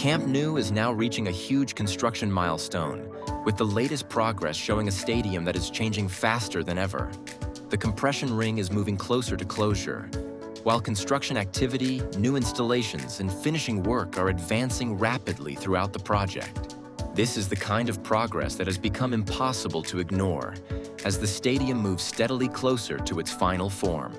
Camp Nou is now reaching a huge construction milestone, with the latest progress showing a stadium that is changing faster than ever. The compression ring is moving closer to closure, while construction activity, new installations, and finishing work are advancing rapidly throughout the project. This is the kind of progress that has become impossible to ignore as the stadium moves steadily closer to its final form.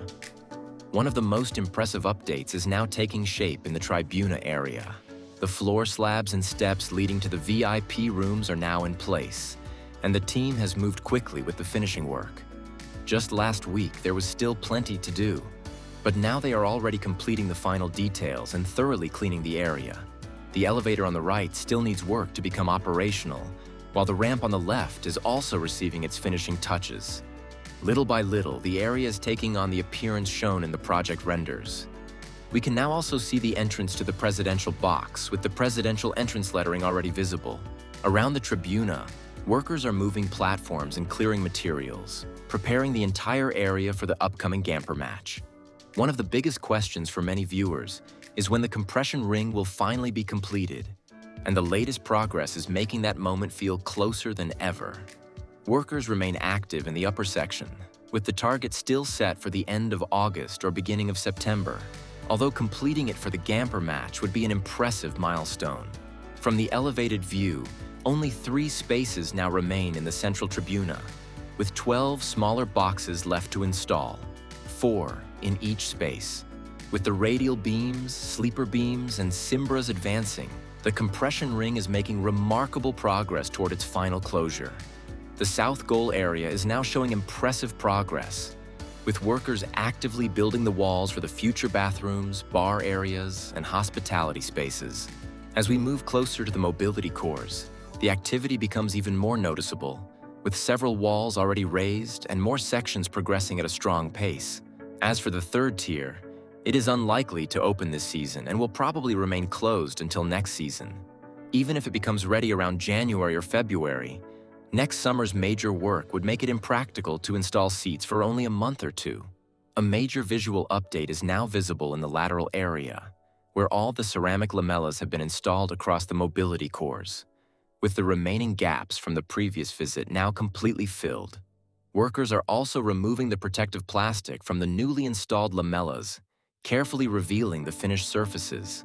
One of the most impressive updates is now taking shape in the Tribuna area. The floor slabs and steps leading to the VIP rooms are now in place, and the team has moved quickly with the finishing work. Just last week, there was still plenty to do, but now they are already completing the final details and thoroughly cleaning the area. The elevator on the right still needs work to become operational, while the ramp on the left is also receiving its finishing touches. Little by little, the area is taking on the appearance shown in the project renders. We can now also see the entrance to the presidential box, with the presidential entrance lettering already visible. Around the Tribuna, workers are moving platforms and clearing materials, preparing the entire area for the upcoming Gamper match. One of the biggest questions for many viewers is when the compression ring will finally be completed, and the latest progress is making that moment feel closer than ever. Workers remain active in the upper section, with the target still set for the end of August or beginning of September, although completing it for the Gamper match would be an impressive milestone. From the elevated view, only 3 spaces now remain in the central Tribuna, with 12 smaller boxes left to install, 4 in each space. With the radial beams, sleeper beams, and cimbras advancing, the compression ring is making remarkable progress toward its final closure. The south goal area is now showing impressive progress, with workers actively building the walls for the future bathrooms, bar areas, and hospitality spaces. As we move closer to the mobility cores, the activity becomes even more noticeable, with several walls already raised and more sections progressing at a strong pace. As for the third tier, it is unlikely to open this season and will probably remain closed until next season. Even if it becomes ready around January or February, next summer's major work would make it impractical to install seats for only a month or 2. A major visual update is now visible in the lateral area, where all the ceramic lamellas have been installed across the mobility cores, with the remaining gaps from the previous visit now completely filled. Workers are also removing the protective plastic from the newly installed lamellas, carefully revealing the finished surfaces.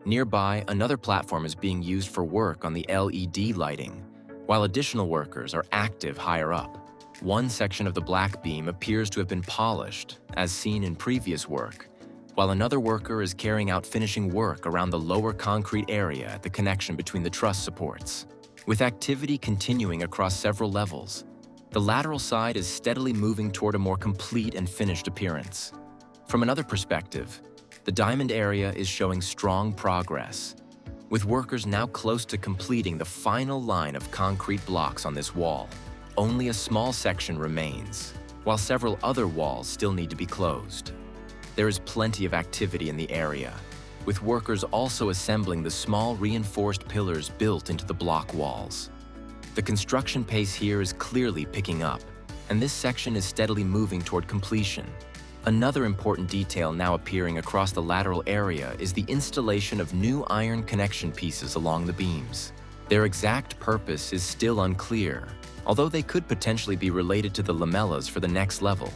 Nearby, another platform is being used for work on the LED lighting, while additional workers are active higher up. One section of the black beam appears to have been polished, as seen in previous work, while another worker is carrying out finishing work around the lower concrete area at the connection between the truss supports. With activity continuing across several levels, the lateral side is steadily moving toward a more complete and finished appearance. From another perspective, the diamond area is showing strong progress, with workers now close to completing the final line of concrete blocks on this wall. Only a small section remains, while several other walls still need to be closed. There is plenty of activity in the area, with workers also assembling the small reinforced pillars built into the block walls. The construction pace here is clearly picking up, and this section is steadily moving toward completion. Another important detail now appearing across the lateral area is the installation of new iron connection pieces along the beams. Their exact purpose is still unclear, although they could potentially be related to the lamellas for the next level.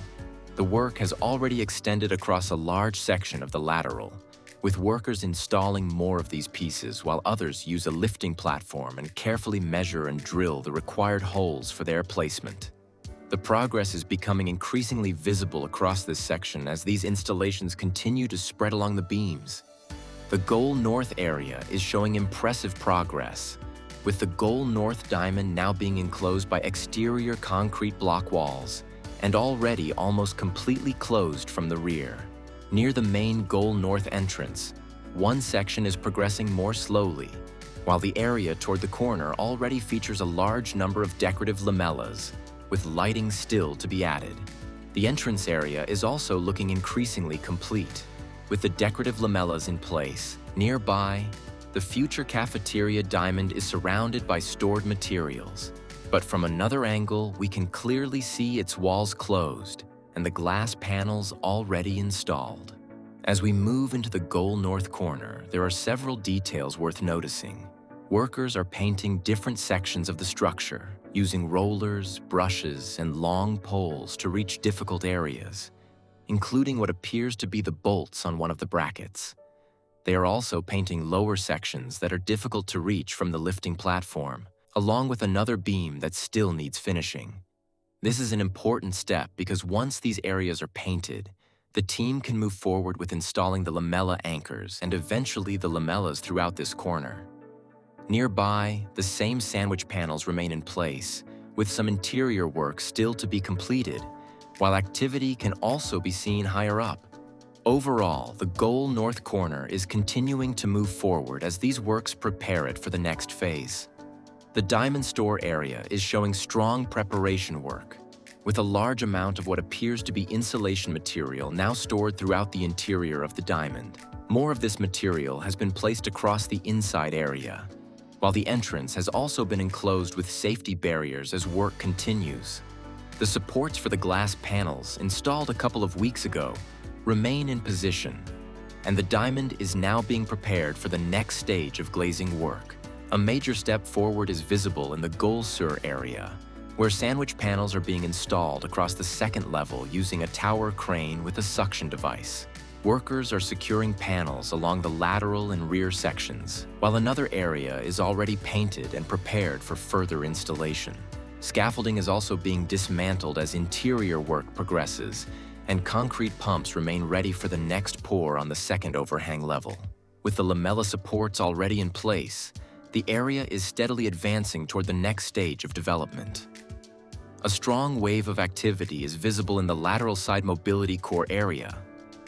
The work has already extended across a large section of the lateral, with workers installing more of these pieces while others use a lifting platform and carefully measure and drill the required holes for their placement. The progress is becoming increasingly visible across this section as these installations continue to spread along the beams. The goal north area is showing impressive progress, with the goal north diamond now being enclosed by exterior concrete block walls and already almost completely closed from the rear. Near the main goal north entrance, one section is progressing more slowly, while the area toward the corner already features a large number of decorative lamellas, with lighting still to be added. The entrance area is also looking increasingly complete, with the decorative lamellas in place. Nearby, the future cafeteria diamond is surrounded by stored materials, but from another angle, we can clearly see its walls closed and the glass panels already installed. As we move into the goal north corner, there are several details worth noticing. Workers are painting different sections of the structure, using rollers, brushes, and long poles to reach difficult areas, including what appears to be the bolts on one of the brackets. They are also painting lower sections that are difficult to reach from the lifting platform, along with another beam that still needs finishing. This is an important step because once these areas are painted, the team can move forward with installing the lamella anchors and eventually the lamellas throughout this corner. Nearby, the same sandwich panels remain in place, with some interior work still to be completed, while activity can also be seen higher up. Overall, the goal north corner is continuing to move forward as these works prepare it for the next phase. The diamond store area is showing strong preparation work, with a large amount of what appears to be insulation material now stored throughout the interior of the diamond. More of this material has been placed across the inside area, while the entrance has also been enclosed with safety barriers as work continues. The supports for the glass panels, installed a couple of weeks ago, remain in position, and the diamond is now being prepared for the next stage of glazing work. A major step forward is visible in the goal sur area, where sandwich panels are being installed across the second level using a tower crane with a suction device. Workers are securing panels along the lateral and rear sections, while another area is already painted and prepared for further installation. Scaffolding is also being dismantled as interior work progresses, and concrete pumps remain ready for the next pour on the second overhang level. With the lamella supports already in place, the area is steadily advancing toward the next stage of development. A strong wave of activity is visible in the lateral side mobility core area,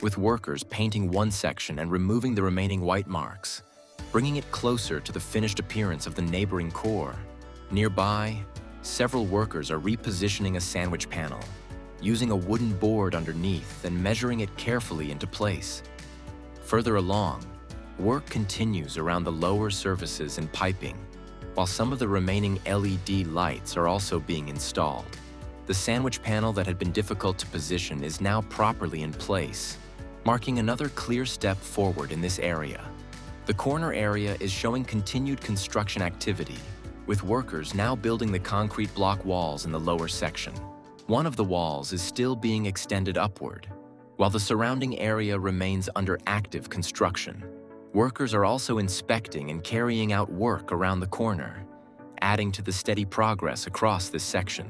with workers painting one section and removing the remaining white marks, bringing it closer to the finished appearance of the neighboring core. Nearby, several workers are repositioning a sandwich panel, using a wooden board underneath and measuring it carefully into place. Further along, work continues around the lower surfaces and piping, while some of the remaining LED lights are also being installed. The sandwich panel that had been difficult to position is now properly in place, marking another clear step forward in this area. The corner area is showing continued construction activity, with workers now building the concrete block walls in the lower section. One of the walls is still being extended upward, while the surrounding area remains under active construction. Workers are also inspecting and carrying out work around the corner, adding to the steady progress across this section.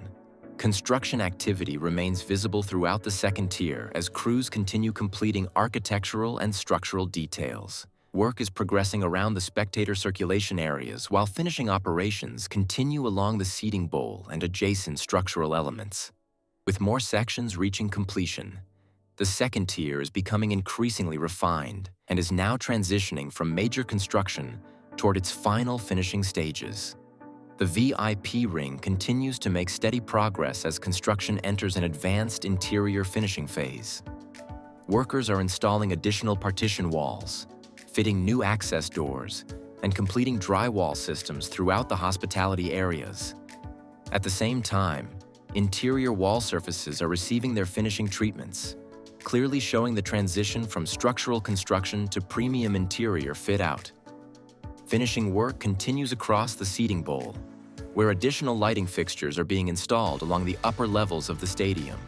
Construction activity remains visible throughout the second tier as crews continue completing architectural and structural details. Work is progressing around the spectator circulation areas while finishing operations continue along the seating bowl and adjacent structural elements. With more sections reaching completion, the second tier is becoming increasingly refined and is now transitioning from major construction toward its final finishing stages. The VIP ring continues to make steady progress as construction enters an advanced interior finishing phase. Workers are installing additional partition walls, fitting new access doors, and completing drywall systems throughout the hospitality areas. At the same time, interior wall surfaces are receiving their finishing treatments, clearly showing the transition from structural construction to premium interior fit-out. Finishing work continues across the seating bowl, where additional lighting fixtures are being installed along the upper levels of the stadium.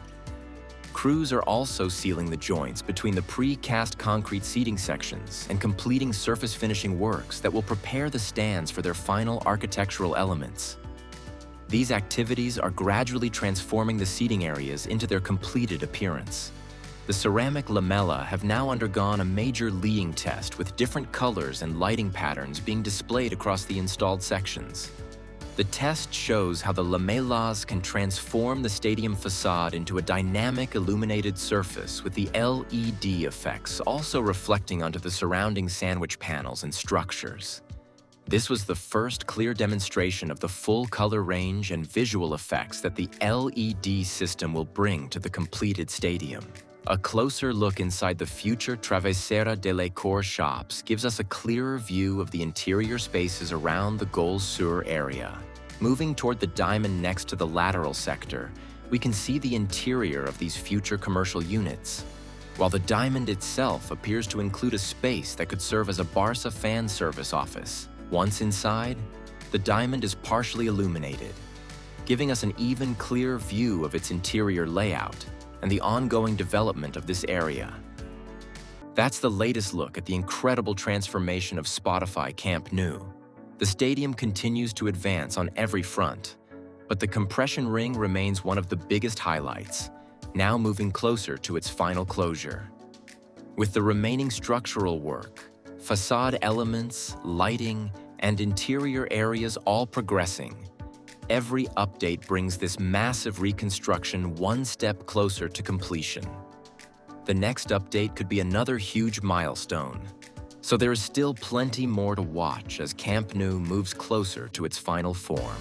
Crews are also sealing the joints between the pre-cast concrete seating sections and completing surface finishing works that will prepare the stands for their final architectural elements. These activities are gradually transforming the seating areas into their completed appearance. The ceramic lamella have now undergone a major leeing test with different colors and lighting patterns being displayed across the installed sections. The test shows how the lamellas can transform the stadium facade into a dynamic illuminated surface with the LED effects also reflecting onto the surrounding sandwich panels and structures. This was the first clear demonstration of the full color range and visual effects that the LED system will bring to the completed stadium. A closer look inside the future Travesera de la Cor shops gives us a clearer view of the interior spaces around the Goal Sur area. Moving toward the diamond next to the lateral sector, we can see the interior of these future commercial units. while the diamond itself appears to include a space that could serve as a Barca fan service office. Once inside, the diamond is partially illuminated, giving us an even clearer view of its interior layout and the ongoing development of this area. That's the latest look at the incredible transformation of Spotify Camp Nou. The stadium continues to advance on every front, but the compression ring remains one of the biggest highlights, now moving closer to its final closure. With the remaining structural work, facade elements, lighting, and interior areas all progressing, every update brings this massive reconstruction one step closer to completion. The next update could be another huge milestone, so there is still plenty more to watch as Camp Nou moves closer to its final form.